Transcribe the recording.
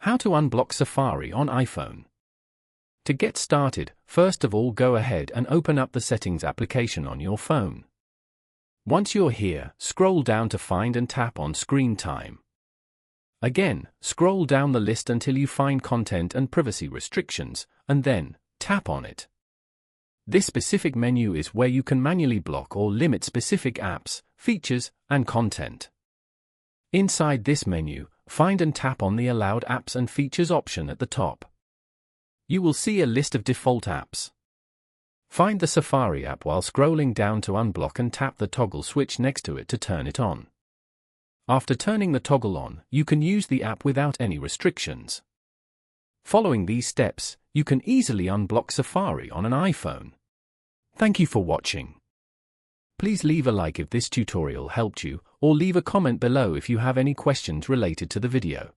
How to unblock Safari on iPhone. To get started, first of all go ahead and open up the Settings application on your phone. Once you're here, scroll down to find and tap on Screen Time. Again, scroll down the list until you find Content and Privacy Restrictions, and then tap on it. This specific menu is where you can manually block or limit specific apps, features, and content. Inside this menu, find and tap on the Allowed Apps and Features option at the top. You will see a list of default apps. Find the Safari app while scrolling down to unblock and tap the toggle switch next to it to turn it on. After turning the toggle on, you can use the app without any restrictions. Following these steps, you can easily unblock Safari on an iPhone. Thank you for watching. Please leave a like if this tutorial helped you, or leave a comment below if you have any questions related to the video.